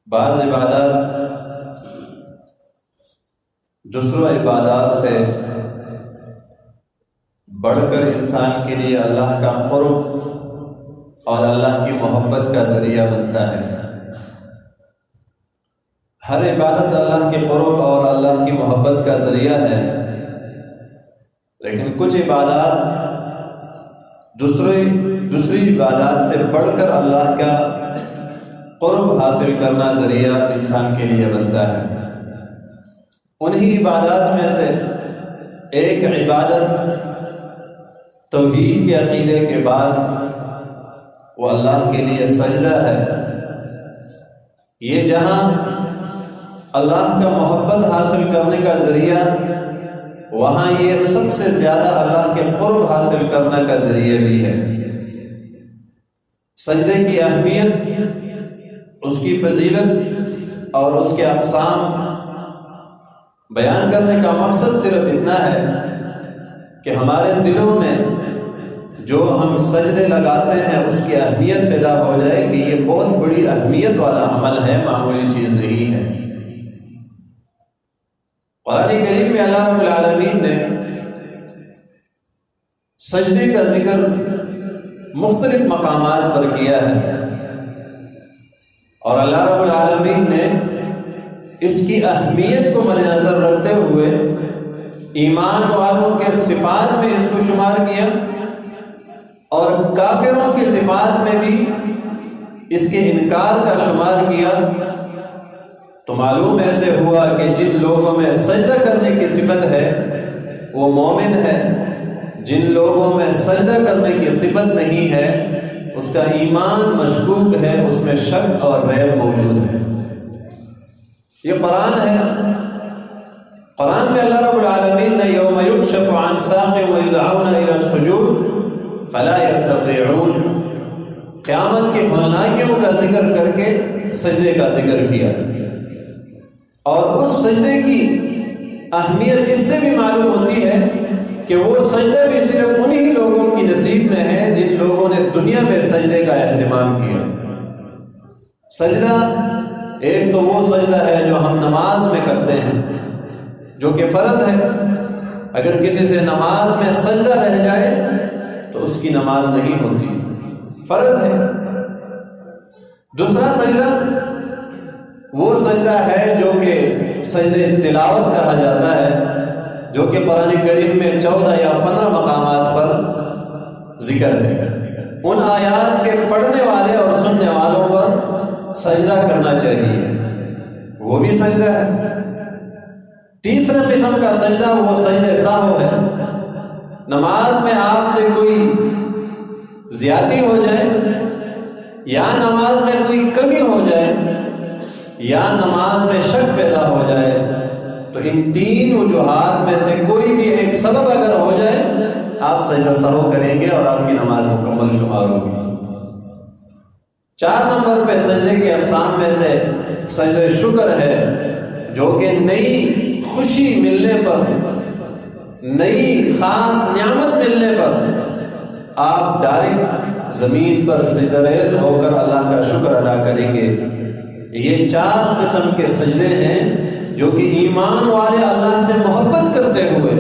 بعض عبادات دوسروں عبادات سے بڑھ کر انسان کے لیے اللہ کا قرب اور اللہ کی محبت کا ذریعہ بنتا ہے۔ ہر عبادت اللہ کے قرب اور اللہ کی محبت کا ذریعہ ہے، لیکن کچھ عبادات دوسری عبادات سے بڑھ کر اللہ کا قرب حاصل کرنا ذریعہ انسان کے لیے بنتا ہے۔ انہی عبادات میں سے ایک عبادت توحید کے عقیدے کے بعد وہ اللہ کے لیے سجدہ ہے۔ یہ جہاں اللہ کا محبت حاصل کرنے کا ذریعہ، وہاں یہ سب سے زیادہ اللہ کے قرب حاصل کرنے کا ذریعہ بھی ہے۔ سجدے کی اہمیت، اس کی فضیلت اور اس کے اقسام بیان کرنے کا مقصد صرف اتنا ہے کہ ہمارے دلوں میں جو ہم سجدے لگاتے ہیں اس کی اہمیت پیدا ہو جائے کہ یہ بہت بڑی اہمیت والا عمل ہے، معمولی چیز نہیں ہے۔ قرآن کریم میں اللہ رب العالمین نے سجدے کا ذکر مختلف مقامات پر کیا ہے، اور اللہ رب العالمین نے اس کی اہمیت کو مد نظر رکھتے ہوئے ایمان والوں کے صفات میں اس کو شمار کیا اور کافروں کی صفات میں بھی اس کے انکار کا شمار کیا۔ تو معلوم ایسے ہوا کہ جن لوگوں میں سجدہ کرنے کی صفت ہے وہ مومن ہے، جن لوگوں میں سجدہ کرنے کی صفت نہیں ہے اس کا ایمان مشکوک ہے، اس میں شک اور ریب موجود ہے۔ یہ قرآن ہے۔ قرآن میں اللہ رب العالمین نے یوم یکشف عن ساق ویدعون الی السجود فلا یستطیعون، قیامت کی ہولناکیوں کا ذکر کر کے سجدے کا ذکر کیا، اور اس سجدے کی اہمیت اس سے بھی معلوم ہوتی ہے کہ وہ سجدہ بھی صرف انہی لوگوں کی نصیب میں ہے جن لوگوں نے دنیا میں سجدے کا اہتمام کیا۔ سجدہ ایک تو وہ سجدہ ہے جو ہم نماز میں کرتے ہیں، جو کہ فرض ہے۔ اگر کسی سے نماز میں سجدہ رہ جائے تو اس کی نماز نہیں ہوتی، فرض ہے۔ دوسرا سجدہ وہ سجدہ ہے جو کہ سجدہ تلاوت کہا جاتا ہے، جو کہ قرآن کریم میں 14 یا 15 مقامات پر ذکر ہے۔ ان آیات کے پڑھنے والے اور سننے والوں پر سجدہ کرنا چاہیے، وہ بھی سجدہ ہے۔ تیسرا قسم کا سجدہ وہ سجدہ سہو ہے۔ نماز میں آپ سے کوئی زیادتی ہو جائے، یا نماز میں کوئی کمی ہو جائے، یا نماز میں شک پیدا ہو جائے، تو ان تین وجوہات میں سے کوئی بھی ایک سبب اگر ہو جائے آپ سجدہ سہو کریں گے اور آپ کی نماز مکمل شمار ہوگی۔ 4 نمبر پہ سجدے کے اقسام میں سے سجدہ شکر ہے، جو کہ نئی خوشی ملنے پر، نئی خاص نعمت ملنے پر آپ ڈائریکٹ زمین پر سجدہ ریز ہو کر اللہ کا شکر ادا کریں گے۔ یہ 4 قسم کے سجدے ہیں جو کہ ایمان والے اللہ سے محبت کرتے ہوئے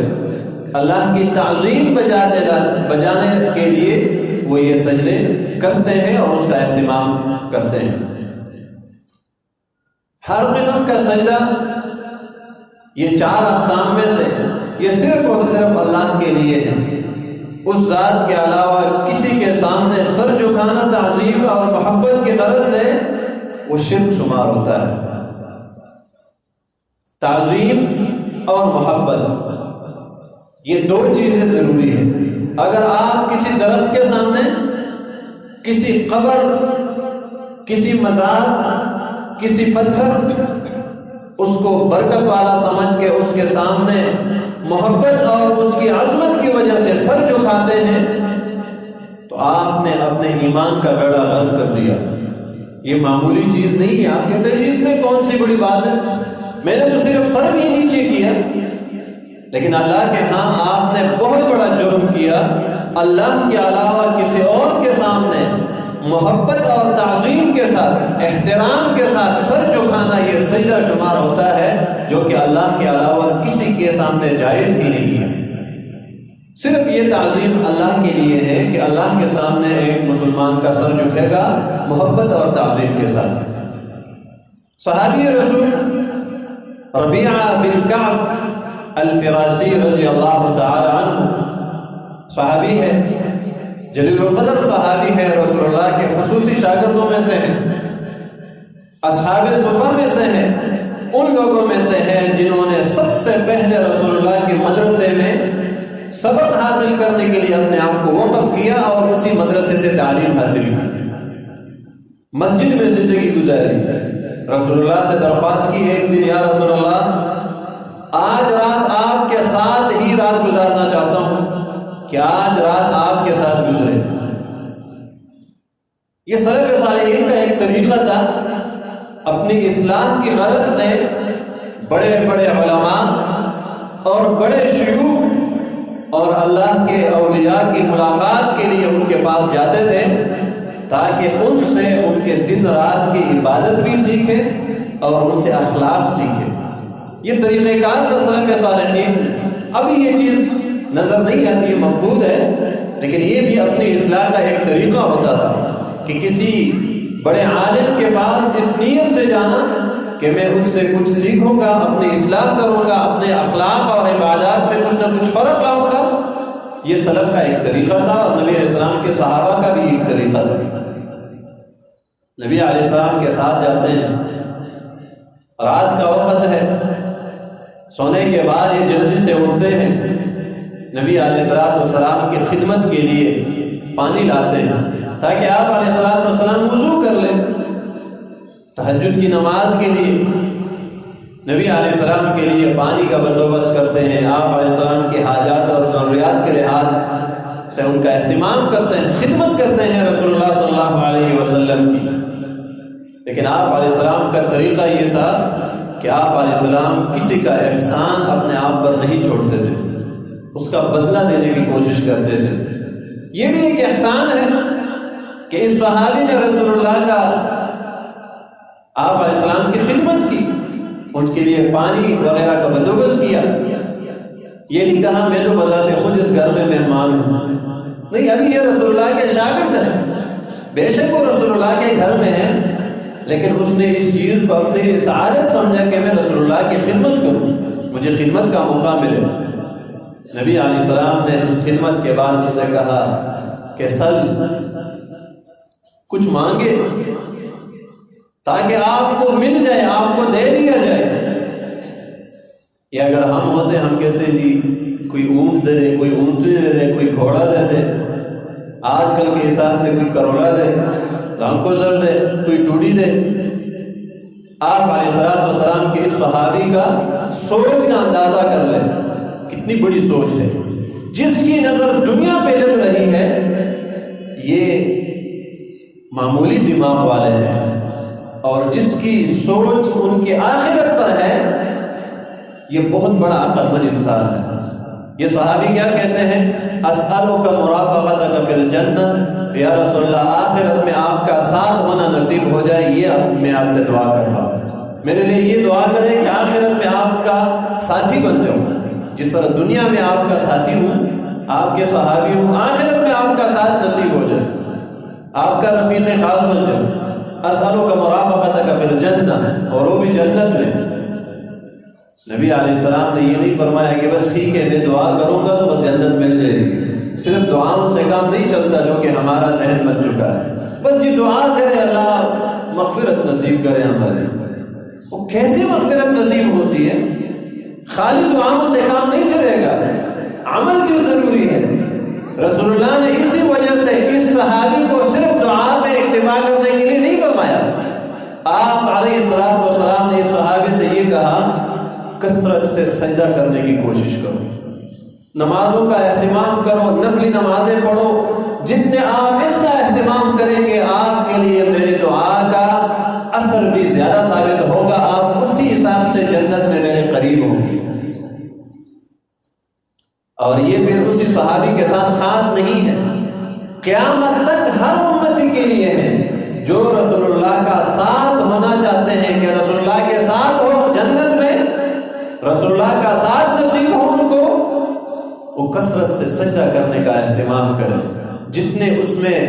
اللہ کی تعظیم بجانے کے لیے وہ یہ سجدے کرتے ہیں اور اس کا اہتمام کرتے ہیں۔ ہر قسم کا سجدہ، یہ 4 اقسام میں سے یہ صرف اور صرف اللہ کے لیے ہے۔ اس ذات کے علاوہ کسی کے سامنے سر جھکانا تعظیم اور محبت کی غرض سے وہ شرک شمار ہوتا ہے۔ تعظیم اور محبت یہ 2 چیزیں ضروری ہیں۔ اگر آپ کسی درخت کے سامنے، کسی قبر، کسی مزار، کسی پتھر، اس کو برکت والا سمجھ کے اس کے سامنے محبت اور اس کی عظمت کی وجہ سے سر جھکاتے ہیں تو آپ نے اپنے ایمان کا بیڑا غرق کر دیا۔ یہ معمولی چیز نہیں ہے۔ آپ کہتے ہیں اس میں کون سی بڑی بات ہے، میں نے تو صرف سر بھی نیچے کیا، لیکن اللہ کے ہاں آپ نے بہت بڑا جرم کیا۔ اللہ کے علاوہ کسی اور کے سامنے محبت اور تعظیم کے ساتھ، احترام کے ساتھ سر سجدہ شمار ہوتا ہے، جو کہ اللہ کے علاوہ کسی کے سامنے جائز ہی نہیں ہے۔ صرف یہ تعظیم اللہ کے لیے ہے کہ اللہ کے سامنے ایک مسلمان کا سر جھکے گا محبت اور تعظیم کے ساتھ۔ صحابی رسول ربیعہ بن کعب الفراسی رضی اللہ تعالی عنہ صحابی ہے، جلیل القدر صحابی ہے، رسول اللہ کے خصوصی شاگردوں میں سے ہیں، اصحاب صفہ میں سے ہیں، ان لوگوں میں سے ہیں جنہوں نے سب سے پہلے رسول اللہ کے مدرسے میں سبق حاصل کرنے کے لیے اپنے آپ کو وقف کیا اور اسی مدرسے سے تعلیم حاصل کی، مسجد میں زندگی گزاری۔ رسول اللہ سے درخواست کی ایک دن، یا رسول اللہ آج رات آپ کے ساتھ ہی رات گزارنا چاہتا ہوں، کہ آج رات آپ کے ساتھ گزرے۔ یہ سلف صالحین کا ایک طریقہ تھا، اپنی اصلاح کی غرض سے بڑے بڑے علماء اور بڑے شیوخ اور اللہ کے اولیاء کی ملاقات کے لیے ان کے پاس جاتے تھے، تاکہ ان سے ان کے دن رات کی عبادت بھی سیکھے اور ان سے اخلاق سیکھے۔ یہ طریقہ کار کا سلف صالحین، ابھی یہ چیز نظر نہیں آتی، مفقود ہے، لیکن یہ بھی اپنی اصلاح کا ایک طریقہ ہوتا تھا کہ کسی بڑے عالم کے پاس اس نیت سے جانا کہ میں اس سے کچھ سیکھوں گا، اپنی اصلاح کروں گا، اپنے اخلاق اور عبادات میں کچھ نہ کچھ فرق لاؤں گا۔ یہ سلف کا ایک طریقہ تھا، اور نبی علیہ السلام کے صحابہ کا بھی ایک طریقہ تھا۔ نبی علیہ السلام کے ساتھ جاتے ہیں، رات کا وقت ہے، سونے کے بعد یہ جلدی سے اٹھتے ہیں، نبی علیہ السلام کی خدمت کے لیے پانی لاتے ہیں تاکہ آپ علیہ السلام وضو کر لیں۔ تہجد کی نماز کے لیے نبی علیہ السلام کے لیے پانی کا بندوبست کرتے ہیں، آپ علیہ السلام کی حاجات اور ضروریات کے لحاظ سے ان کا اہتمام کرتے ہیں، خدمت کرتے ہیں رسول اللہ صلی اللہ علیہ وسلم کی۔ لیکن آپ علیہ السلام کا طریقہ یہ تھا کہ آپ علیہ السلام کسی کا احسان اپنے آپ پر نہیں چھوڑتے تھے، اس کا بدلہ دینے کی کوشش کرتے تھے۔ یہ بھی ایک احسان ہے کہ اس صحابی نے رسول اللہ کا، آپ علیہ السلام کی خدمت کی، ان کے لیے پانی وغیرہ کا بندوبست کیا۔ یہ نہیں کہا میں تو بذات خود اس گھر میں مہمان ہوں، نہیں، ابھی یہ رسول اللہ کے شاگرد ہیں، بے شک وہ رسول اللہ کے گھر میں ہیں، لیکن اس نے اس چیز کو اپنی سعادت سمجھا کہ میں رسول اللہ کی خدمت کروں، مجھے خدمت کا موقع ملے۔ نبی علیہ السلام نے اس خدمت کے بعد اس سے کہا کہ سل، کچھ مانگے تاکہ آپ کو مل جائے، آپ کو دے دیا جائے۔ یا اگر ہم ہوتے، ہم کہتے جی کوئی اونٹ دے دے، کوئی اونٹنی دے دے، کوئی گھوڑا دے دے، آج کل کے حساب سے کوئی کروڑا دے، رنگوزر دے، کوئی ٹوڑی دے۔ آپ علیہ السلام کے اس صحابی کا سوچ کا اندازہ کر لیں، کتنی بڑی سوچ ہے۔ جس کی نظر دنیا پہ لگ رہی ہے، یہ معمولی دماغ والے ہیں، اور جس کی سوچ ان کے آخرت پر ہے، یہ بہت بڑا عقل مند انسان ہے۔ یہ صحابی کیا کہتے ہیں؟ اسألک مرافقتک فی الجنہ، یا رسول اللہ آخرت میں آپ کا ساتھ ہونا نصیب ہو جائے، یہ میں آپ سے دعا کر رہا ہوں، میرے لیے یہ دعا کریں کہ آخرت میں آپ کا ساتھی بن جاؤں، جس طرح دنیا میں آپ کا ساتھی ہوں، آپ کے صحابی ہوں، آخرت میں آپ کا ساتھ نصیب ہو جائے، آپ کا رفیق خاص بن جاؤں۔ اسألک مرافقتک فی الجنہ، اور وہ بھی جنت میں۔ نبی علیہ السلام نے یہ نہیں فرمایا کہ بس ٹھیک ہے میں دعا کروں گا تو بس جنت مل جائے گی، صرف دعاؤں سے کام نہیں چلتا، جو کہ ہمارا ذہن بن چکا ہے، بس جی دعا کرے اللہ مغفرت نصیب کرے ہمارے۔ وہ کیسے مغفرت نصیب ہوتی ہے؟ خالی دعاؤں سے کام نہیں چلے گا، عمل بھی ضروری ہے۔ رسول اللہ نے اسی وجہ سے اس صحابی کو صرف دعا پہ اکتفا کرنے کے لیے نہیں فرمایا، آپ علیہ السلام نے اس صحابی سے یہ کہا کثرت سے سجدہ کرنے کی کوشش کرو، نمازوں کا اہتمام کرو، نفلی نمازیں پڑھو، جتنے آپ اس کا اہتمام کریں گے آپ کے لیے میری دعا کا اثر بھی زیادہ ثابت ہوگا، آپ اسی حساب سے جنت میں میرے قریب ہوں گے۔ اور یہ پھر اسی صحابی کے ساتھ خاص نہیں ہے، قیامت تک ہر امتی کے لیے ہے۔ جو رسول اللہ کا ساتھ ہونا چاہتے ہیں کہ رسول اللہ کے ساتھ ہو اہتمام کریں. جتنے اس میں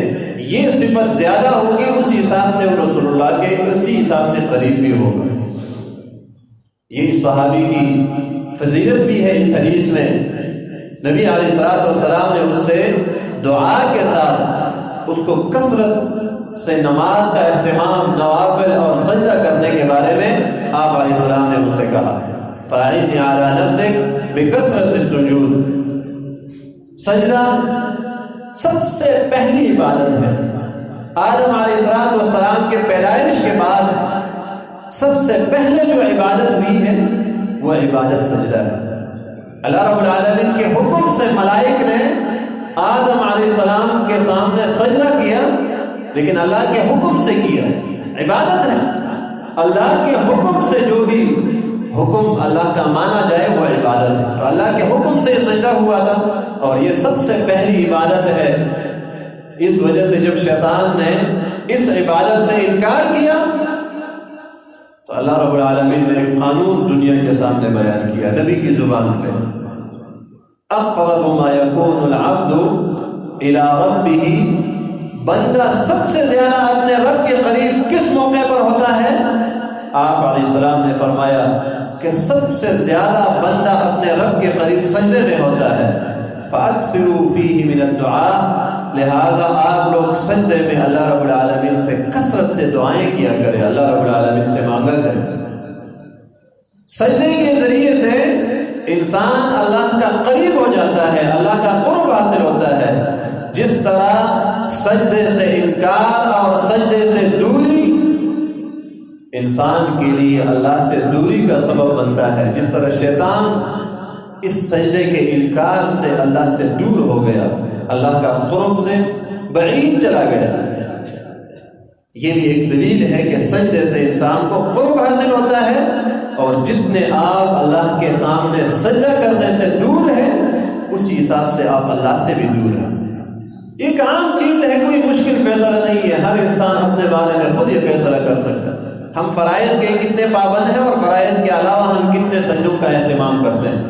یہ صفت زیادہ ہوگی اسی حساب سے وہ رسول اللہ کے اسی حساب سے قریب بھی ہوگا. یہ اس صحابی کی فضیلت بھی ہے. اس حدیث میں نبی علیہ الصلوۃ والسلام نے اس سے دعا کے ساتھ اس کو کثرت سے نماز کا اہتمام، نوافل اور سجدہ کرنے کے بارے میں آپ علیہ السلام نے اس سے کہا فَأَعِنِّ عَلَىٰ نَفْسِكَ بِكَثْرَةِ السُّجُودِ. سجدہ سب سے پہلی عبادت ہے. آدم علیہ السلام کے پیدائش کے بعد سب سے پہلے جو عبادت ہوئی ہے وہ عبادت سجدہ ہے. اللہ رب العالمین کے حکم سے ملائک نے آدم علیہ السلام کے سامنے سجدہ کیا، لیکن اللہ کے حکم سے کیا. عبادت ہے. اللہ کے حکم سے جو بھی حکم اللہ کا مانا جائے وہ عبادت ہے. تو اللہ کے حکم سے سجدہ ہوا تھا اور یہ سب سے پہلی عبادت ہے. اس وجہ سے جب شیطان نے اس عبادت سے انکار کیا تو اللہ رب العالمین نے ایک قانون دنیا کے سامنے بیان کیا نبی کی زبان پہ. اقرب ما يكون العبد الى ربه، بندہ سب سے زیادہ اپنے رب کے قریب کس موقع پر ہوتا ہے؟ آپ علیہ السلام نے فرمایا کہ سب سے زیادہ بندہ اپنے رب کے قریب سجدے میں ہوتا ہے. فَأَكْثِرُوا فِيهِ مِنَ الدُّعَاء، لہٰذا آپ لوگ سجدے میں اللہ رب العالمین سے کثرت سے دعائیں کیا کریں، اللہ رب العالمین سے مانگا کریں. سجدے کے ذریعے سے انسان اللہ کا قریب ہو جاتا ہے، اللہ کا قرب حاصل ہوتا ہے. جس طرح سجدے سے انکار اور سجدے سے دوری انسان کے لیے اللہ سے دوری کا سبب بنتا ہے، جس طرح شیطان اس سجدے کے انکار سے اللہ سے دور ہو گیا، اللہ کا قرب سے بعید چلا گیا. یہ بھی ایک دلیل ہے کہ سجدے سے انسان کو قرب حاصل ہوتا ہے، اور جتنے آپ اللہ کے سامنے سجدہ کرنے سے دور ہیں اسی حساب سے آپ اللہ سے بھی دور ہیں. ایک عام چیز ہے، کوئی مشکل فیصلہ نہیں ہے. ہر انسان اپنے بارے میں خود یہ فیصلہ کر سکتا ہے ہم فرائض کے کتنے پابند ہیں اور فرائض کے علاوہ ہم کتنے سجدوں کا اہتمام کرتے ہیں.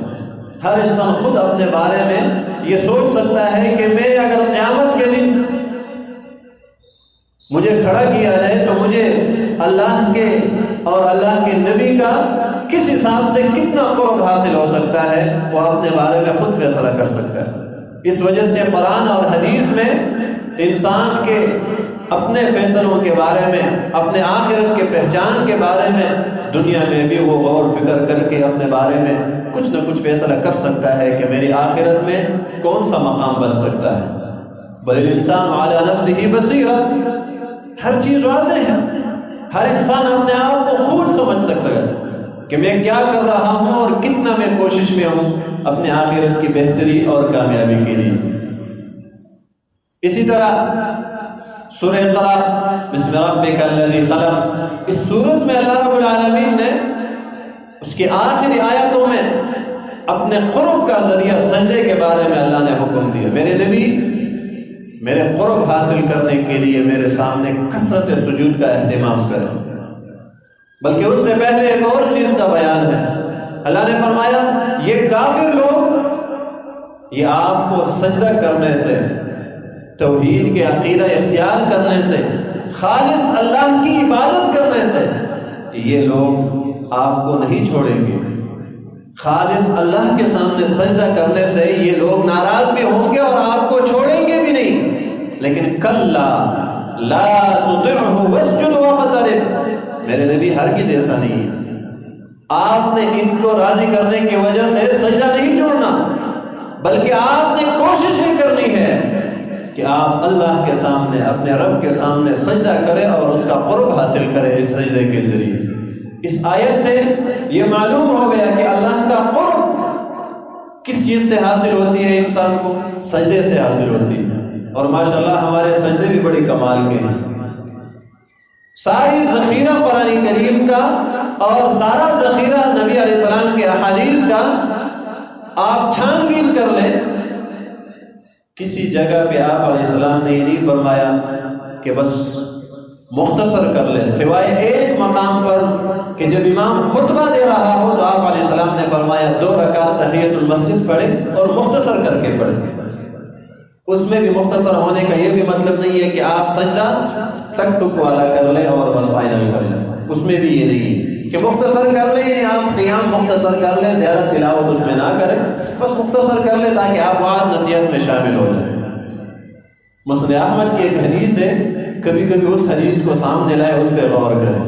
ہر انسان خود اپنے بارے میں یہ سوچ سکتا ہے کہ میں اگر قیامت کے دن مجھے کھڑا کیا جائے تو مجھے اللہ کے اور اللہ کے نبی کا کس حساب سے کتنا قرب حاصل ہو سکتا ہے، وہ اپنے بارے میں خود فیصلہ کر سکتا ہے. اس وجہ سے قرآن اور حدیث میں انسان کے اپنے فیصلوں کے بارے میں، اپنے آخرت کے پہچان کے بارے میں دنیا میں بھی وہ غور فکر کر کے اپنے بارے میں کچھ نہ کچھ فیصلہ کر سکتا ہے کہ میری آخرت میں کون سا مقام بن سکتا ہے. بل الانسان علی نفسہ بصیرہ، ہر چیز واضح ہے. ہر انسان اپنے آپ کو خود سمجھ سکتا ہے کہ میں کیا کر رہا ہوں اور کتنا میں کوشش میں ہوں اپنے آخرت کی بہتری اور کامیابی کے لیے. اسی طرح سورہ اقرا بسم ربک الذی خلق، اس سورت میں اللہ رب العالمین نے اس کی آخری آیتوں میں اپنے قرب کا ذریعہ سجدے کے بارے میں اللہ نے حکم دیا. میرے نبی میرے قرب حاصل کرنے کے لیے میرے سامنے کثرت سجود کا اہتمام کریں. بلکہ اس سے پہلے ایک اور چیز کا بیان ہے. اللہ نے فرمایا یہ کافر لوگ یہ آپ کو سجدہ کرنے سے، توحید کے عقیدہ اختیار کرنے سے، خالص اللہ کی عبادت کرنے سے یہ لوگ آپ کو نہیں چھوڑیں گے. خالص اللہ کے سامنے سجدہ کرنے سے یہ لوگ ناراض بھی ہوں گے اور آپ کو چھوڑیں گے بھی نہیں. لیکن کلا لا تطعه واسجد واقترب، میرے نبی ہرگز ایسا نہیں ہے. آپ نے ان کو راضی کرنے کی وجہ سے سجدہ نہیں چھوڑنا، بلکہ آپ نے کوشش ہی کرنی ہے کہ آپ اللہ کے سامنے، اپنے رب کے سامنے سجدہ کریں اور اس کا قرب حاصل کریں اس سجدے کے ذریعے. اس آیت سے یہ معلوم ہو گیا کہ اللہ کا قرب کس چیز سے حاصل ہوتی ہے، انسان کو سجدے سے حاصل ہوتی ہے. اور ماشاءاللہ ہمارے سجدے بھی بڑی کمال کے ہیں. ساری ذخیرہ قرآن کریم کا اور سارا ذخیرہ نبی علیہ السلام کے احادیث کا آپ چھان بین کر لیں، کسی جگہ پہ آپ علیہ السلام نے یہ نہیں فرمایا کہ بس مختصر کر لیں، سوائے ایک مقام پر کہ جب امام خطبہ دے رہا ہو تو آپ علیہ السلام نے فرمایا 2 رکعت تحیۃ المسجد پڑھیں اور مختصر کر کے پڑھیں. اس میں بھی مختصر ہونے کا یہ بھی مطلب نہیں ہے کہ آپ سجدہ تک تک والا کر لیں اور بس فائنل کر لیں، اس میں بھی یہ نہیں ہے کہ مختصر کر لیں، یعنی آپ قیام مختصر کر لیں، زیادہ تلاوت اس میں نہ کریں، بس مختصر کر لیں تاکہ آپ واعظ نصیحت میں شامل ہو جائیں۔ مسند احمد کی ایک حدیث ہے، کبھی کبھی اس حدیث کو سامنے لائے، اس پہ غور کریں۔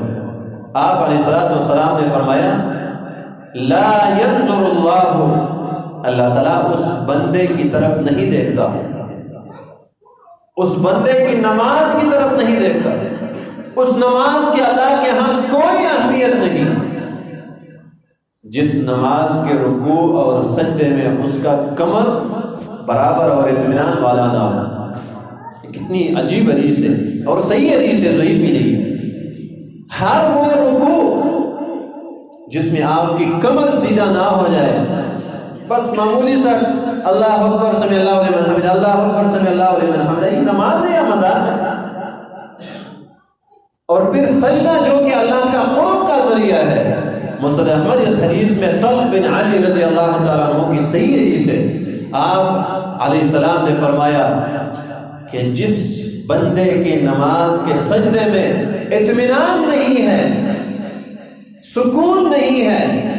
آپ علیہ الصلوۃ والسلام نے فرمایا لا ينظر اللہ تعالیٰ اس بندے کی طرف نہیں دیکھتا، اس بندے کی نماز کی طرف نہیں دیکھتا، اس نماز کے اللہ کے ہاں کوئی اہمیت نہیں جس نماز کے رکوع اور سجدے میں اس کا کمر برابر اور اطمینان والا نہ ہو۔ کتنی عجیب حدیث ہے اور صحیح حدیث ہے، ضعیف بھی نہیں۔ ہر وہ رکوع جس میں آپ کی کمر سیدھا نہ ہو جائے، بس معمولی سا اللہ اکبر سمع اللہ لمن حمدہ، اللہ اکبر سمع اللہ لمن حمدہ، یہ نماز ہے یا مذاق ہے؟ اور پھر سجدہ جو کہ اللہ کا قرب کا ذریعہ ہے۔ مسند احمد اس حدیث میں طلق بن علی رضی اللہ تعالیٰ عنہ کی صحیح حدیث ہے، آپ علیہ السلام نے فرمایا کہ جس بندے کی نماز کے سجدے میں اطمینان نہیں ہے، سکون نہیں ہے،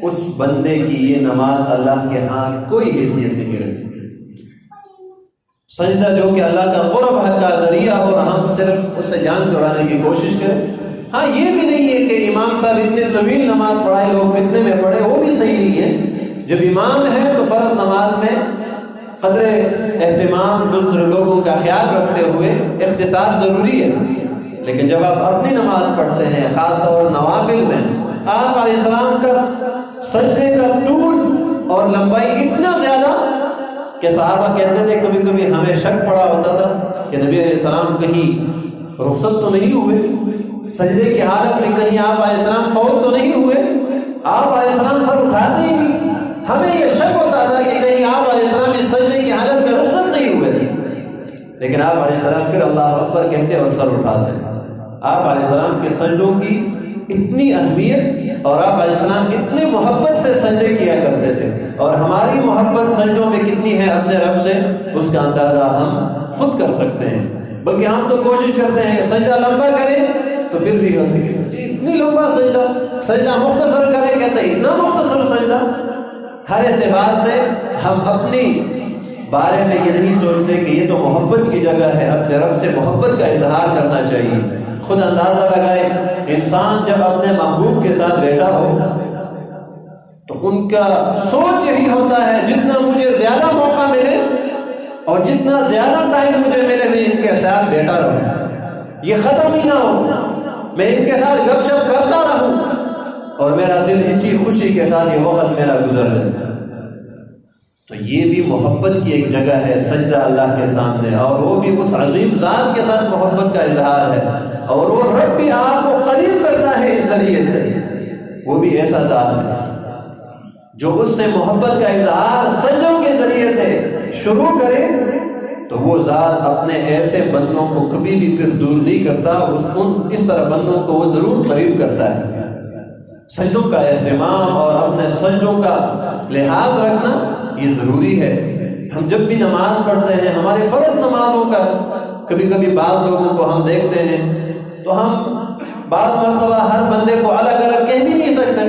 اس بندے کی یہ نماز اللہ کے ہاں کوئی حیثیت نہیں رکھتی۔ سجدہ جو کہ اللہ کا قرب حق کا ذریعہ ہو اور ہم صرف اس سے جان چھڑانے کی کوشش کریں۔ ہاں یہ بھی نہیں ہے کہ امام صاحب اتنے طویل نماز پڑھائے، لوگ فتنے میں پڑھے، وہ بھی صحیح نہیں ہے۔ جب امام ہے تو فرض نماز میں قدر اہتمام دوسرے لوگوں کا خیال رکھتے ہوئے اختصار ضروری ہے، لیکن جب آپ اپنی نماز پڑھتے ہیں، خاص طور نوافل میں، آپ علیہ السلام کا سجدے کا طول اور لمبائی اتنا زیادہ کہ صحابہ کہتے تھے کبھی کبھی ہمیں شک پڑا ہوتا تھا کہ نبی علیہ السلام کہیں رخصت تو نہیں ہوئے، سجدے کی حالت میں کہیں آپ علیہ السلام فوت تو نہیں ہوئے، آپ علیہ السلام سر اٹھاتے ہی نہیں، ہمیں یہ شک ہوتا تھا کہ کہیں آپ علیہ السلام اس سجدے کی حالت میں رخصت نہیں ہوئے تھے، لیکن آپ علیہ السلام پھر اللہ اکبر کہتے اور سر اٹھاتے۔ آپ علیہ السلام کے سجدوں کی اتنی اہمیت اور آپ علیہ السلام اتنے محبت سے سجدے کیا کرتے تھے، اور ہماری محبت سجدوں میں کتنی ہے اپنے رب سے، اس کا اندازہ ہم خود کر سکتے ہیں۔ بلکہ ہم تو کوشش کرتے ہیں سجدہ لمبا کریں تو پھر بھی ہوتی ہے اتنی لمبا سجدہ، سجدہ مختصر کریں کہتے ہیں اتنا مختصر سجدہ۔ ہر اعتبار سے ہم اپنی بارے میں یہ نہیں سوچتے کہ یہ تو محبت کی جگہ ہے، اپنے رب سے محبت کا اظہار کرنا چاہیے۔ خود اندازہ لگائے، انسان جب اپنے محبوب کے ساتھ بیٹھا ہو تو ان کا سوچ یہی ہوتا ہے جتنا مجھے زیادہ موقع ملے اور جتنا زیادہ ٹائم مجھے ملے میں ان کے ساتھ بیٹھا رہوں، یہ ختم ہی نہ ہو، میں ان کے ساتھ گپ شپ کرتا رہوں اور میرا دل اسی خوشی کے ساتھ یہ وقت میرا گزر جائے۔ تو یہ بھی محبت کی ایک جگہ ہے، سجدہ اللہ کے سامنے، اور وہ بھی اس عظیم ذات کے ساتھ محبت کا اظہار ہے، اور وہ رب بھی آپ کو قریب کرتا ہے اس ذریعے سے۔ وہ بھی ایسا ذات ہے جو اس سے محبت کا اظہار سجدوں کے ذریعے سے شروع کرے تو وہ ذات اپنے ایسے بندوں کو کبھی بھی پھر دور نہیں کرتا، اس طرح بندوں کو وہ ضرور قریب کرتا ہے۔ سجدوں کا اہتمام اور اپنے سجدوں کا لحاظ رکھنا یہ ضروری ہے۔ ہم جب بھی نماز پڑھتے ہیں، ہمارے فرض نمازوں کا کبھی کبھی بعض لوگوں کو ہم دیکھتے ہیں تو ہم بعض مرتبہ ہر بندے کو الگ الگ کہہ بھی نہیں سکتے۔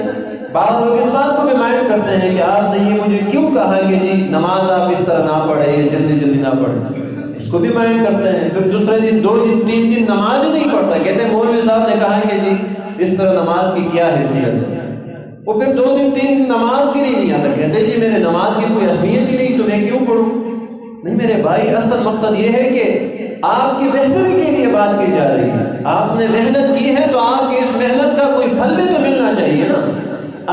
بعض لوگ اس بات کو بھی مائنڈ کرتے ہیں کہ آپ نے یہ مجھے کیوں کہا کہ جی نماز آپ اس طرح نہ پڑھیں، یہ جلدی جلدی نہ پڑھیں، اس کو بھی مائنڈ کرتے ہیں۔ پھر دوسرے دن 2 دن 3 دن نماز ہی نہیں پڑھتا، کہتے ہیں مولوی صاحب نے کہا کہ جی اس طرح نماز کی کیا حیثیت ہے، وہ پھر 2 دن 3 دن نماز بھی نہیں آتا، کہتے جی میرے نماز کی کوئی اہمیت ہی نہیں تو میں کیوں پڑھوں۔ نہیں میرے بھائی، اصل مقصد یہ ہے کہ آپ کی بہتری کے لیے بات کی جا رہی ہے، آپ نے محنت کی ہے تو آپ کی اس محنت کا کوئی پھل بھی تو ملنا چاہیے نا۔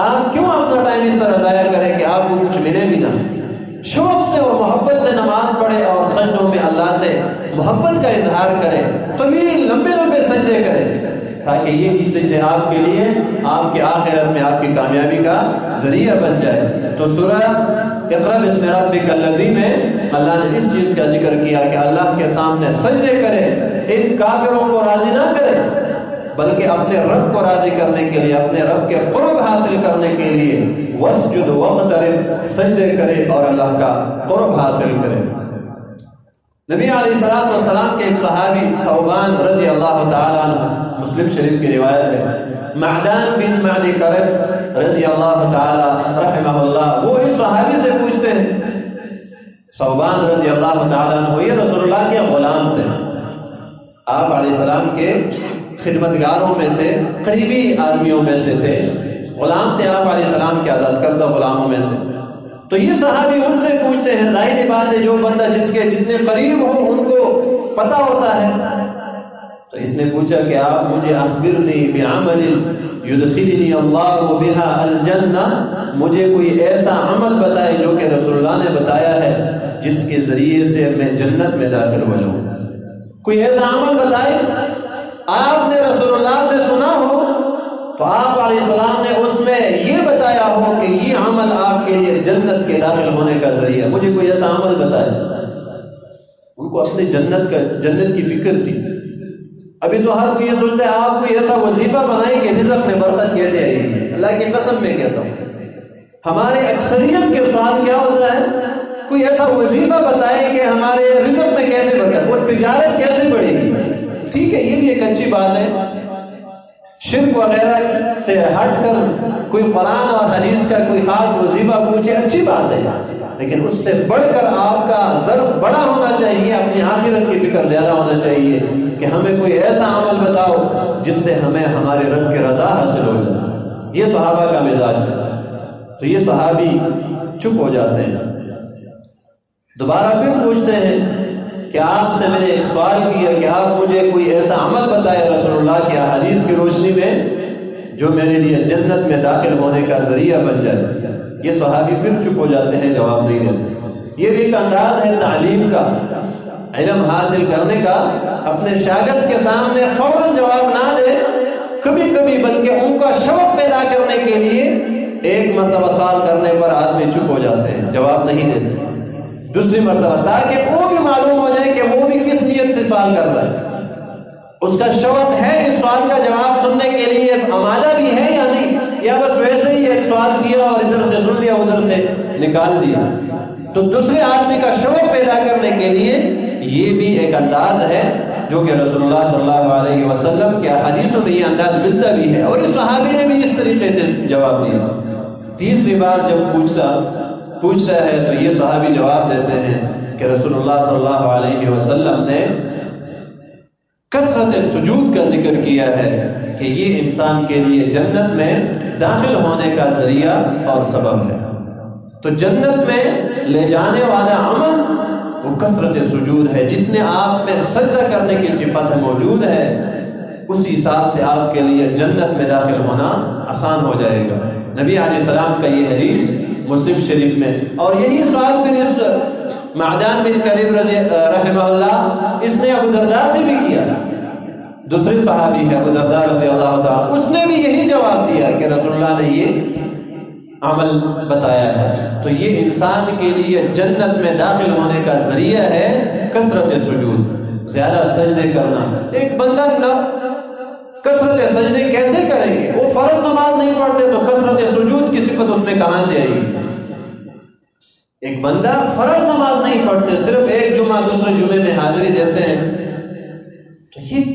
آپ کیوں اپنا ٹائم اس طرح ضائع کریں کہ آپ کو کچھ ملے بھی نہ۔ شوق سے اور محبت سے نماز پڑھے اور سجدوں میں اللہ سے محبت کا اظہار کرے، طویل لمبے لمبے سجدے کرے، تاکہ یہی سجدے آپ کے لیے آپ کے آخرت میں آپ کی کامیابی کا ذریعہ بن جائے۔ تو سورہ اقرأ بسم ربک الذی میں اللہ نے اس چیز کا ذکر کیا کہ اللہ کے سامنے سجدے کرے، ان کافروں کو راضی نہ کرے بلکہ اپنے رب کو راضی کرنے کے لیے، اپنے رب کے قرب حاصل کرنے کے لیے واسجد واقترب، سجدے کرے اور اللہ کا قرب حاصل کرے۔ نبی علیہ الصلوۃ والسلام کے ایک صحابی ثوبان رضی اللہ تعالی عنہ، مسلم شریف کی روایت ہے، معدان بن معد کرب رضی اللہ تعالی رحمہ اللہ، وہ اس صحابی سے پوچھتے ہیں، ثوبان رضی اللہ تعالی عنہ یہ رسول اللہ کے غلام تھے، آپ علیہ السلام کے خدمتگاروں میں سے، قریبی آدمیوں میں سے تھے، غلام تھے آپ علیہ السلام کے آزاد کردہ غلاموں میں سے۔ تو یہ صحابی ان سے پوچھتے ہیں، ظاہر بات ہے جو بندہ جس کے جتنے قریب ہو ان کو پتہ ہوتا ہے۔ تو اس نے پوچھا کہ آپ مجھے اخبرنی بعمل یدخلنی اللہ بہا الجنہ، مجھے کوئی ایسا عمل بتائے جو کہ رسول اللہ نے بتایا ہے جس کے ذریعے سے میں جنت میں داخل ہو جاؤں۔ کوئی ایسا عمل بتائے، آپ نے رسول اللہ سے سنا ہو تو آپ علیہ السلام نے اس میں یہ بتایا ہو کہ یہ عمل آپ کے لیے جنت کے داخل ہونے کا ذریعہ، مجھے کوئی ایسا عمل بتائے۔ ان کو اپنی جنت کی فکر تھی۔ ابھی تو ہر کوئی یہ سوچتا ہے آپ کوئی ایسا وظیفہ بنائیں کہ رزق میں برکت کیسے آئے گی۔ اللہ کی قسم میں کہتا ہوں، ہمارے اکثریت کے سوال کیا ہوتا ہے، کوئی ایسا وظیفہ بتائے کہ ہمارے رزق میں کیسے برکت، وہ تجارت کیسے بڑھے گی۔ ٹھیک ہے، یہ بھی ایک اچھی بات ہے، شرک وغیرہ سے ہٹ کر کوئی قرآن اور حدیث کا کوئی خاص وظیفہ پوچھے، اچھی بات ہے، لیکن اس سے بڑھ کر آپ کا ظرف بڑا ہونا چاہیے، اپنی آخرت کی فکر زیادہ ہونا چاہیے کہ ہمیں کوئی ایسا عمل بتاؤ جس سے ہمیں ہمارے رب کی رضا حاصل ہو جائے۔ یہ صحابہ کا مزاج ہے۔ تو یہ صحابی چپ ہو جاتے ہیں، دوبارہ پھر پوچھتے ہیں کہ آپ سے میں نے ایک سوال کیا کہ آپ مجھے کوئی ایسا عمل بتائے رسول اللہ کی احادیث کی روشنی میں جو میرے لیے جنت میں داخل ہونے کا ذریعہ بن جائے۔ یہ صحابی پھر چپ ہو جاتے ہیں، جواب نہیں دیتے۔ یہ بھی ایک انداز ہے تعلیم کا، علم حاصل کرنے کا، اپنے شاگرد کے سامنے فوراً جواب نہ دے، کبھی کبھی بلکہ ان کا شوق پیدا کرنے کے لیے ایک مرتبہ سوال کرنے پر آدمی چپ ہو جاتے ہیں، جواب نہیں دیتے، دوسری مرتبہ، تاکہ وہ بھی معلوم ہو جائے کہ وہ بھی کس نیت سے سوال کر رہا ہے، اس کا شوق ہے اس سوال کا جواب سننے کے لیے، آمادہ بھی ہے یا نہیں، یا بس ویسے ہی ایک سوال کیا اور ادھر سے سن لیا ادھر سے نکال دیا۔ تو دوسرے آدمی کا شوق پیدا کرنے کے لیے یہ بھی ایک انداز ہے جو کہ رسول اللہ صلی اللہ علیہ وسلم کے حدیثوں میں یہ انداز ملتا بھی ہے، اور اس صحابی نے بھی اس طریقے سے جواب دیا۔ تیسری بار جب پوچھتا ہے تو یہ صحابی جواب دیتے ہیں کہ رسول اللہ صلی اللہ علیہ وسلم نے کثرت سجود کا ذکر کیا ہے کہ یہ انسان کے لیے جنت میں داخل ہونے کا ذریعہ اور سبب ہے۔ تو جنت میں لے جانے والا عمل وہ کثرت سجود ہے، جتنے آپ میں سجدہ کرنے کی صفت موجود ہے اسی حساب سے آپ کے لیے جنت میں داخل ہونا آسان ہو جائے گا۔ نبی علیہ السلام کا یہ حدیث مسلم شریف میں، اور یہی سوال پھر اس معدان بن کرب رحمہ اللہ اس نے ابو درداء سے بھی کیا، دوسری صحابی ہے ابو درداء رضی اللہ تعالیٰ، اس نے بھی یہی جواب دیا کہ رسول اللہ نے یہ عمل بتایا ہے۔ تو یہ انسان کے لیے جنت میں داخل ہونے کا ذریعہ ہے کثرت سجود، زیادہ سجدے کرنا۔ ایک بندہ کثرت سجدے کیسے کریں گے؟ وہ فرض نماز نہیں پڑھتے تو کثرت سجود کی صفت اس میں کہاں سے آئے گی؟ ایک بندہ فرض نماز نہیں پڑھتے، صرف ایک جمعہ دوسرے جمعے میں حاضری دیتے ہیں، تو یہ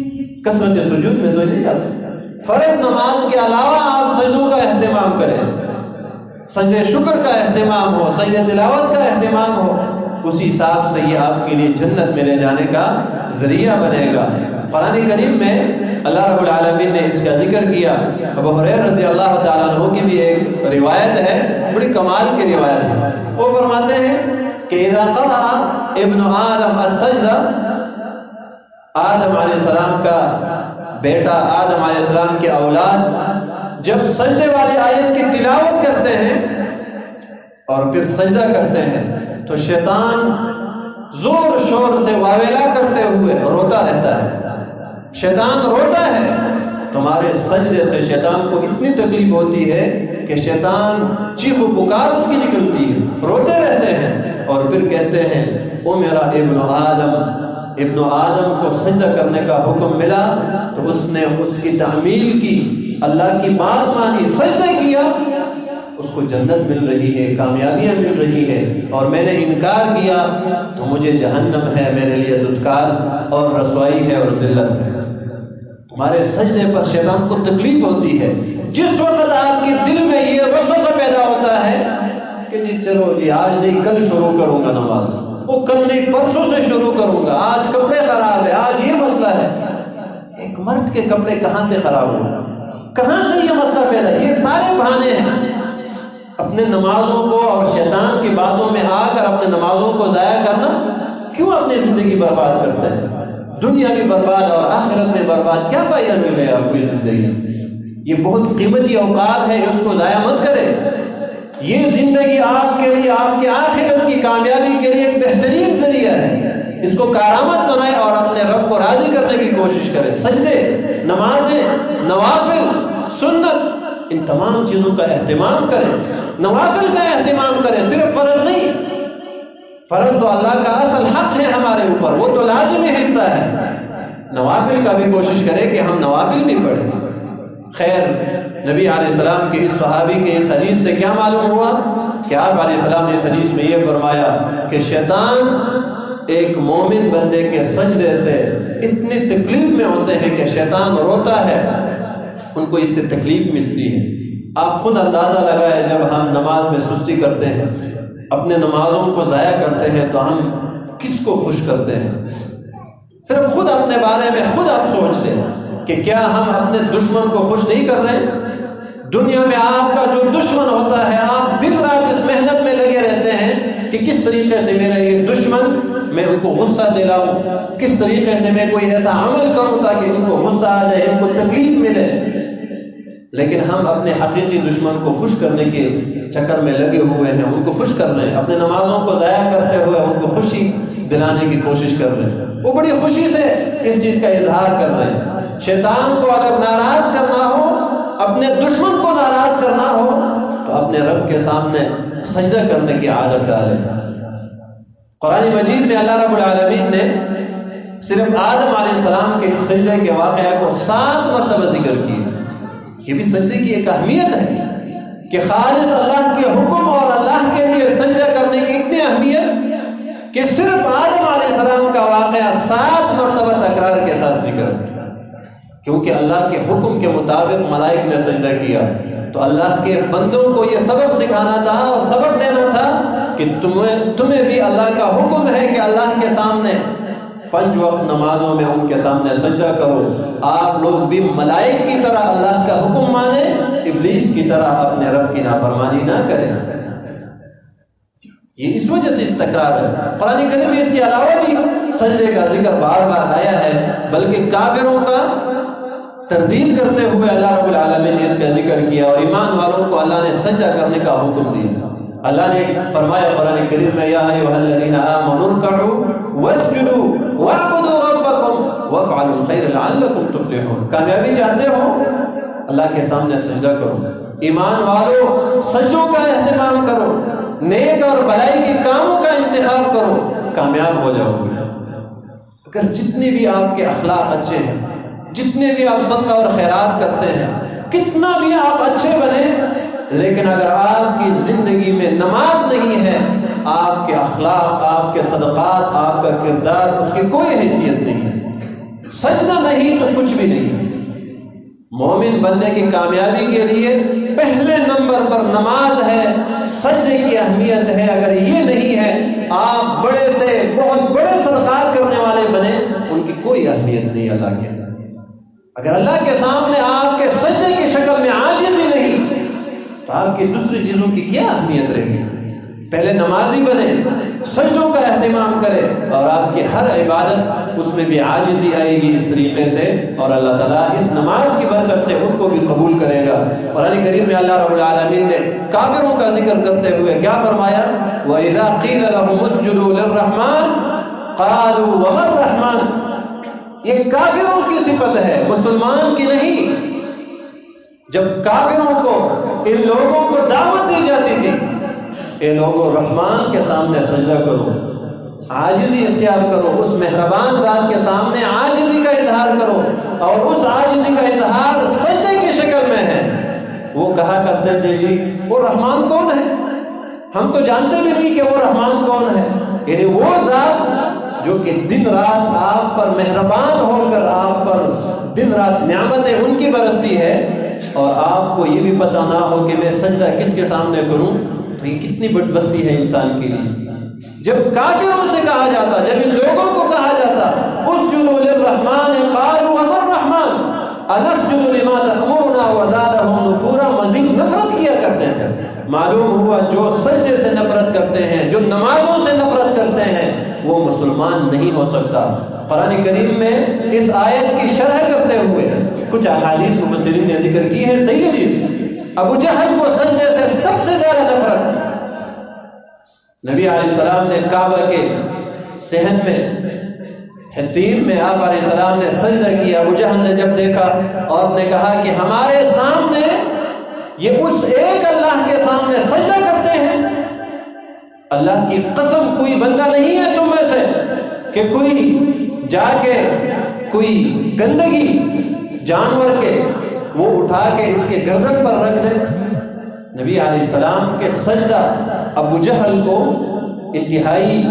کثرت سجود میں تو نہیں جاتے۔ فرض نماز کے علاوہ آپ سجدوں کا اہتمام کریں، سجدے شکر کا اہتمام ہو، سجدے تلاوت کا اہتمام ہو، اسی حساب سے یہ آپ کے لیے جنت میں لے جانے کا ذریعہ بنے گا۔ قرآن کریم میں اللہ رب العالمین نے اس کا ذکر کیا۔ ابو ہریرہ رضی اللہ تعالیٰ عنہ کی بھی ایک روایت ہے، بڑی کمال کی روایت ہے، وہ فرماتے ہیں کہ اذا قرأ ابن آدم السجدہ، آدم علیہ السلام کا بیٹا، آدم علیہ السلام کے اولاد جب سجدے والی آیت کی تلاوت کرتے ہیں اور پھر سجدہ کرتے ہیں تو شیطان زور شور سے واویلا کرتے ہوئے روتا رہتا ہے۔ شیطان روتا ہے، تمہارے سجدے سے شیطان کو اتنی تکلیف ہوتی ہے کہ شیطان چیخ و پکار اس کی نکلتی ہے، روتے رہتے ہیں، اور پھر کہتے ہیں او میرا ابن آدم کو سجدہ کرنے کا حکم ملا تو اس نے اس کی تعمیل کی، اللہ کی بات مانی، سجدہ کیا، اس کو جنت مل رہی ہے، کامیابیاں مل رہی ہے، اور میں نے انکار کیا تو مجھے جہنم ہے میرے لیے دھتکار اور رسوائی ہے اور ذلت ہے۔ تمہارے سجدے پر شیطان کو تکلیف ہوتی ہے۔ جس وقت آپ کے دل میں یہ وسوسہ پیدا ہوتا ہے کہ جی چلو جی آج نہیں کل شروع کروں گا نماز، وہ کل نہیں پرسوں سے شروع کروں گا، آج کپڑے خراب ہے، آج یہ مسئلہ ہے۔ ایک مرد کے کپڑے کہاں سے خراب ہو، کہاں سے یہ مسئلہ پیدا؟ یہ سارے بہانے ہیں۔ اپنے نمازوں کو اور شیطان کی باتوں میں آ کر اپنے نمازوں کو ضائع کرنا، کیوں اپنی زندگی برباد کرتے ہیں؟ دنیا بھی برباد اور آخرت میں برباد، کیا فائدہ مل گیا آپ کو اس زندگی سے؟ یہ بہت قیمتی اوقات ہے، اس کو ضائع مت کرے۔ یہ زندگی آپ کے لیے، آپ کے آخرت کی کامیابی کے لیے ایک بہترین ذریعہ ہے۔ اس کو کارآمد بنائے اور اپنے رب کو راضی کرنے کی کوشش کرے۔ سجدے، نمازیں، نوافل، سنت، ان تمام چیزوں کا اہتمام کریں۔ نوافل کا اہتمام کریں، صرف فرض نہیں۔ فرض تو اللہ کا اصل حق ہے ہمارے اوپر، وہ تو لازمی حصہ ہے۔ نوافل کا بھی کوشش کرے کہ ہم نوافل بھی پڑھیں۔ خیر، نبی علیہ السلام کے اس صحابی کے اس حدیث سے کیا معلوم ہوا کہ آپ علیہ السلام نے اس حدیث میں یہ فرمایا کہ شیطان ایک مومن بندے کے سجدے سے اتنی تکلیف میں ہوتے ہیں کہ شیطان روتا ہے، ان کو اس سے تکلیف ملتی ہے۔ آپ خود اندازہ لگائے، جب ہم نماز میں سستی کرتے ہیں، اپنے نمازوں کو ضائع کرتے ہیں، تو ہم کس کو خوش کرتے ہیں؟ صرف خود اپنے بارے میں خود آپ سوچ لیں کہ کیا ہم اپنے دشمن کو خوش نہیں کر رہے؟ دنیا میں آپ کا جو دشمن ہوتا ہے، آپ دن رات اس محنت میں لگے رہتے ہیں کہ کس طریقے سے میرا یہ دشمن، میں ان کو غصہ دلاؤں، کس طریقے سے میں کوئی ایسا عمل کروں تاکہ ان کو غصہ آ جائے، ان کو تکلیف ملے۔ لیکن ہم اپنے حقیقی دشمن کو خوش کرنے کے چکر میں لگے ہوئے ہیں، ان کو خوش کر رہے ہیں، اپنے نمازوں کو ضائع کرتے ہوئے ان کو خوشی دلانے کی کوشش کر رہے ہیں۔ وہ بڑی خوشی سے اس چیز کا اظہار کر رہے ہیں۔ شیطان کو اگر ناراض کرنا ہو، اپنے دشمن کو ناراض کرنا ہو، تو اپنے رب کے سامنے سجدہ کرنے کی عادت ڈالیں۔ قرآن مجید میں اللہ رب العالمین نے صرف آدم علیہ السلام کے اس سجدے کے واقعہ کو 7 مرتبہ ذکر کیا۔ یہ بھی سجدے کی ایک اہمیت ہے کہ خالص اللہ کے حکم اور اللہ کے لیے سجدہ کرنے کی اتنی اہمیت کہ صرف آدم علیہ السلام کا واقعہ 7 مرتبہ تکرار کے ساتھ ذکر کیا، کیونکہ اللہ کے حکم کے مطابق ملائک نے سجدہ کیا۔ تو اللہ کے بندوں کو یہ سبق سکھانا تھا اور سبق دینا تھا کہ تمہیں بھی اللہ کا حکم ہے کہ اللہ کے سامنے 5 وقت نمازوں میں ان کے سامنے سجدہ کرو۔ آپ لوگ بھی ملائک کی طرح اللہ کا حکم مانیں، ابلیس کی طرح اپنے رب کی نافرمانی نہ کریں۔ یہ اس وجہ سے اس تکرار ہے۔ قرآن کریم میں اس کے علاوہ بھی سجدے کا ذکر بار بار آیا ہے، بلکہ کافروں کا تردید کرتے ہوئے اللہ رب العالمین نے اس کا ذکر کیا، اور ایمان والوں کو اللہ نے سجدہ کرنے کا حکم دیا۔ اللہ نے فرمایا قرآن کریم میں، یا ایھا الذین آمنوا ارکعوا واسجدوا واعبدوا ربکم وافعلوا الخیر لعلکم تفلحون۔ کامیابی چاہتے ہو؟ اللہ کے سامنے سجدہ کرو۔ ایمان والو، سجدوں کا اہتمام کرو، نیک اور بھلائی کے کاموں کا انتخاب کرو، کامیاب ہو جاؤ گے۔ اگر جتنے بھی آپ کے اخلاق اچھے ہیں، جتنے بھی آپ صدقہ اور خیرات کرتے ہیں، کتنا بھی آپ اچھے بنے، لیکن اگر آپ کی زندگی میں نماز نہیں ہے، آپ کے اخلاق، آپ کے صدقات، آپ کا کردار، اس کی کوئی حیثیت نہیں۔ سجدہ نہیں تو کچھ بھی نہیں۔ مومن بندے کی کامیابی کے لیے پہلے نمبر پر نماز ہے، سجدے کی اہمیت ہے۔ اگر یہ نہیں ہے، آپ بڑے سے بہت بڑے صدقات کرنے والے بنے، ان کی کوئی اہمیت نہیں اللہ کے۔ اگر اللہ کے سامنے آپ کے سجدے کی شکل میں عاجزی نہیں، تو آپ کی دوسری چیزوں کی کیا اہمیت رہے گی؟ پہلے نمازی بنے، سجدوں کا اہتمام کرے، اور آپ کی ہر عبادت اس میں بھی عاجزی آئے گی اس طریقے سے، اور اللہ تعالیٰ اس نماز کی برکت سے ان کو بھی قبول کرے گا۔ قرآن کریم میں اللہ رب العالمین نے کافروں کا ذکر کرتے ہوئے کیا فرمایا؟ وَإِذَا قِيلَ لَهُمُ اسْجُدُوا لِلرَّحْمَنِ قَالُوا وَمَا الرَّحْمَنُ۔ یہ کافروں کی صفت ہے، مسلمان کی نہیں۔ جب کافروں کو، ان لوگوں کو دعوت دی جاتی تھی، اے لوگوں رحمان کے سامنے سجدہ کرو، عاجزی اختیار کرو، اس مہربان ذات کے سامنے عاجزی کا اظہار کرو، اور اس عاجزی کا اظہار سجدے کی شکل میں ہے۔ وہ کہا کرتے تھے جی وہ رحمان کون ہے؟ ہم تو جانتے بھی نہیں کہ وہ رحمان کون ہے۔ یعنی وہ ذات جو کہ دن رات آپ پر مہربان ہو کر آپ پر دن رات نعمتیں ان کی برستی ہے، اور آپ کو یہ بھی پتہ نہ ہو کہ میں سجدہ کس کے سامنے کروں، تو یہ کتنی بدبختی ہے انسان کے لیے۔ جب کافروں سے کہا جاتا، جب ان لوگوں کو کہا جاتا اسجدوا للرحمن قالوا وما الرحمن انسجد لما تأمرنا وزادهم نفورا، مزید نفرت کیا کرتے تھے۔ معلوم ہوا جو سجدے سے نفرت کرتے ہیں، جو نمازوں سے نفرت کرتے ہیں، وہ مسلمان نہیں ہو سکتا۔ قرآن کریم میں اس آیت کی شرح کرتے ہوئے کچھ احادیث مفسرین نے ذکر کی ہے۔ صحیح حدیث، ابو جہل کو سجدے سے سب سے زیادہ نفرت تھی۔ نبی علیہ السلام نے کعبہ کے صحن میں حتیم میں آپ علیہ السلام نے سجدہ کیا۔ ابو جہل نے جب دیکھا اور نے کہا کہ ہمارے سامنے یہ اس ایک اللہ کے سامنے سجدہ کرتے ہیں، اللہ کی قسم کوئی بندہ نہیں ہے تم میں سے کہ کوئی جا کے کوئی گندگی جانور کے وہ اٹھا کے اس کے گردن پر رکھ دے۔ نبی علیہ السلام کے سجدہ ابو جہل کو انتہائی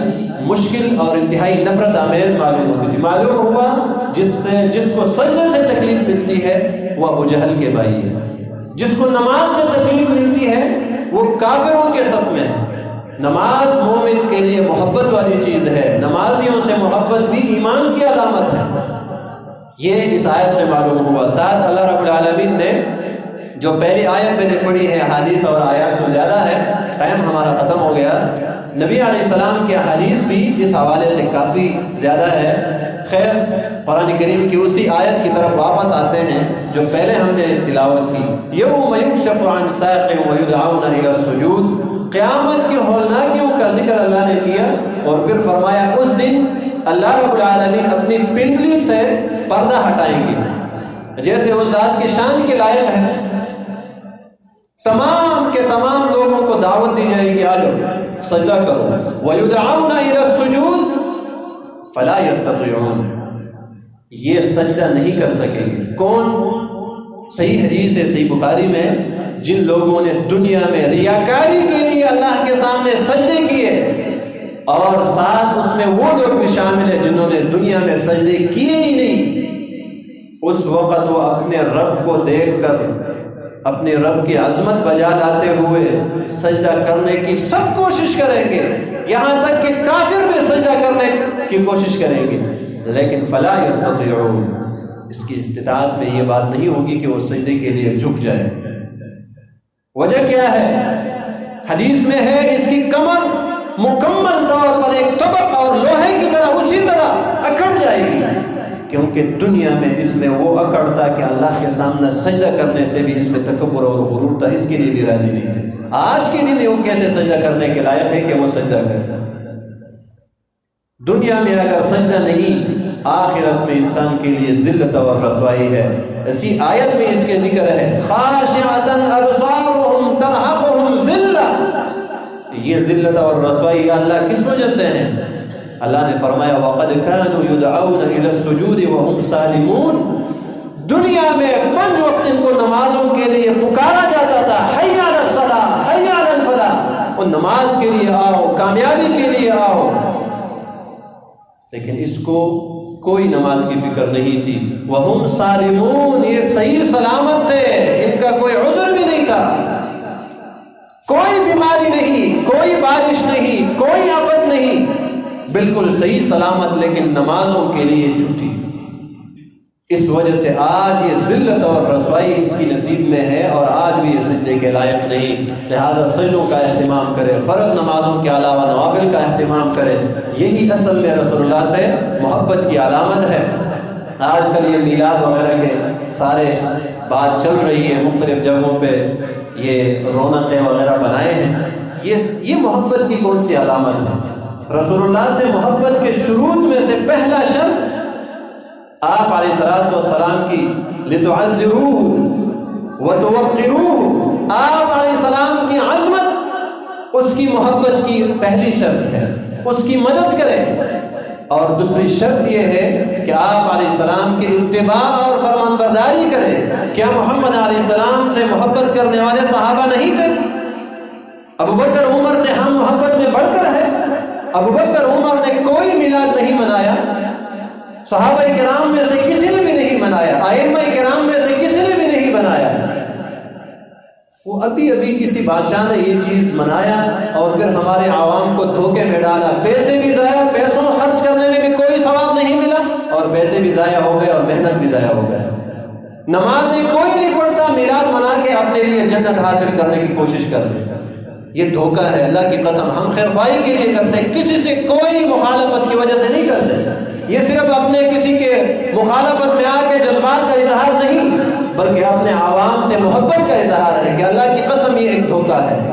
مشکل اور انتہائی نفرت آمیز معلوم ہوتی تھی۔ معلوم ہوا جس کو سجدے سے تکلیف ملتی ہے وہ ابو جہل کے بھائی ہے، جس کو نماز سے تکلیف ملتی ہے وہ کافروں کے صف میں ہے۔ نماز مومن کے لیے محبت والی چیز ہے، نمازیوں سے محبت بھی ایمان کی علامت ہے، یہ اس آیت سے معلوم ہوا۔ ساتھ اللہ رب العالمین نے جو پہلی آیت میں نے پڑھی ہے، حدیث اور آیات تو زیادہ ہے، ٹائم ہمارا ختم ہو گیا۔ نبی علیہ السلام کی حدیث بھی اس حوالے سے کافی زیادہ ہے۔ خیر، قرآن کریم کی اسی آیت کی طرف واپس آتے ہیں جو پہلے ہم نے تلاوت کی۔ یوم یکشف عن ساق ویدعون الی السجود، قیامت کی ہولناکیوں کا ذکر اللہ نے کیا، اور پھر فرمایا اس دن اللہ رب العالمین اپنی پنڈلی سے پردہ ہٹائیں گے، جیسے اس ذات کی شان کے لائق ہے۔ تمام کے تمام لوگوں کو دعوت دی جائے گی، آ جاؤ سجدہ کرو۔ وَيُدْعَوْنَ إِلَى السُّجُودِ فَلَا يَسْتَطِيعُونَ، یہ سجدہ نہیں کر سکیں گے۔ کون؟ صحیح حدیث ہے صحیح بخاری میں، جن لوگوں نے دنیا میں ریاکاری کے لیے اللہ کے سامنے سجدے کیے، اور ساتھ اس میں وہ لوگ بھی شامل ہیں جنہوں نے دنیا میں سجدے کیے ہی نہیں، اس وقت وہ اپنے رب کو دیکھ کر اپنے رب کی عظمت بجا لاتے ہوئے سجدہ کرنے کی سب کوشش کریں گے، یہاں تک کہ کافر بھی سجدہ کرنے کی کوشش کریں گے، لیکن فلا یستطیعون، اس کی استطاعت میں یہ بات نہیں ہوگی کہ وہ سجدے کے لیے جھک جائے۔ وجہ کیا ہے؟ حدیث میں ہے اس کی کمر مکمل طور پر ایک طبق اور لوہے کی طرح اسی طرح اکڑ جائے گی، کیونکہ دنیا میں اس میں وہ اکڑتا کہ اللہ کے سامنے سجدہ کرنے سے بھی اس میں تکبر اور غرور تھا، اس کے لیے بھی راضی نہیں تھے۔ آج کے دن وہ کیسے سجدہ کرنے کے لائق ہے کہ وہ سجدہ کرے؟ دنیا میں اگر سجدہ نہیں، آخرت میں انسان کے لیے ذلت اور رسوائی ہے۔ اسی آیت میں اس کے ذکر ہے، خاشعۃ ابصارهم ترهقهم ذلہ، یہ ذلت اور رسوائی اللہ کس وجہ سے ہے؟ اللہ نے فرمایا وَقَدْ كَانُوا يُدْعَوْنَ إِلَى السُّجُودِ وَهُمْ سَالِمُونَ، دنیا میں 5 وقت ان کو نمازوں کے لیے پکارا جاتا تھا، حَيَّ عَلَى الصَّلَاةِ حَيَّ عَلَى الْفَلَاحِ، اور نماز کے لیے آؤ، کامیابی کے لیے آؤ، لیکن اس کو کوئی نماز کی فکر نہیں تھی۔ وَهُمْ سَالِمُونَ، یہ صحیح سلامت تھے، ان کا کوئی عذر بھی نہیں تھا، کوئی بیماری نہیں، کوئی بارش نہیں، کوئی آفت نہیں، بالکل صحیح سلامت، لیکن نمازوں کے لیے چھٹی۔ اس وجہ سے آج یہ ذلت اور رسوائی اس کی نصیب میں ہے، اور آج بھی یہ سجدے کے لائق نہیں۔ لہذا سجدوں کا اہتمام کرے، فرض نمازوں کے علاوہ نوافل کا اہتمام کرے، یہی اصل میں رسول اللہ سے محبت کی علامت ہے۔ آج کل یہ میلاد وغیرہ کے سارے بات چل رہی ہے، مختلف جگہوں پہ یہ رونقیں وغیرہ بنائے ہیں، یہ محبت کی کون سی علامت ہے؟ رسول اللہ سے محبت کے شروط میں سے پہلا شرط آپ علیہ السلام کی لِتُعَذِّرُوهُ وَتُوَقِّرُوهُ، آپ علیہ السلام کی عظمت اس کی محبت کی پہلی شرط ہے، اس کی مدد کریں، اور دوسری شرط یہ ہے کہ آپ علیہ السلام کی اتباع اور فرمانبرداری کریں۔ کیا محمد علیہ السلام سے محبت کرنے والے صحابہ نہیں تھے؟ ابوبکر عمر سے ہم محبت میں بڑھ کر ہے۔ ابوبکر عمر نے کوئی میلاد نہیں منایا، صحابہ کرام میں سے کسی نے بھی نہیں منایا، ائمہ کرام میں سے کسی نے بھی نہیں بنایا۔ وہ ابھی کسی بادشاہ نے یہ چیز منایا اور پھر ہمارے عوام کو دھوکے میں ڈالا، پیسے بھی ضائع، پیسوں خرچ کرنے میں بھی کوئی ثواب نہیں ملا اور پیسے بھی ضائع ہو گئے اور محنت بھی ضائع ہو گئے۔ نمازیں کوئی نہیں پڑھتا، میلاد منا کے اپنے لیے جنت حاصل کرنے کی کوشش کر رہے ہیں۔ یہ دھوکہ ہے، اللہ کی قسم ہم خیر خواہی کے لیے کرتے ہیں، کسی سے کوئی مخالفت کی وجہ سے نہیں کرتے۔ یہ صرف اپنے کسی کے مخالفت میں آ کے جذبات کا اظہار نہیں، بلکہ اپنے عوام سے محبت کا اظہار ہے کہ اللہ کی قسم یہ ایک دھوکہ ہے۔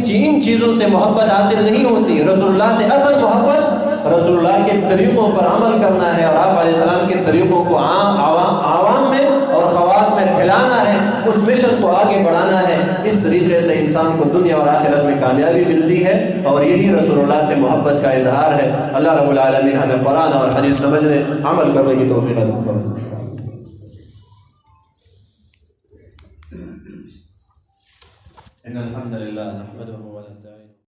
ان چیزوں سے محبت حاصل نہیں ہوتی۔ رسول اللہ سے اصل محبت رسول اللہ کے طریقوں پر عمل کرنا ہے اور آپ علیہ السلام کے طریقوں کو عوام میں اور خواص میں پھیلانا ہے، اس مشن کو آگے بڑھانا ہے۔ اس طریقے سے انسان کو دنیا اور آخرت میں کامیابی ملتی ہے اور یہی رسول اللہ سے محبت کا اظہار ہے۔ اللہ رب العالمین ہمیں قرآن اور حدیث سمجھنے عمل کرنے کی توفیق عطا فرمائے۔ ان الحمد للہ نحمده ونستعینه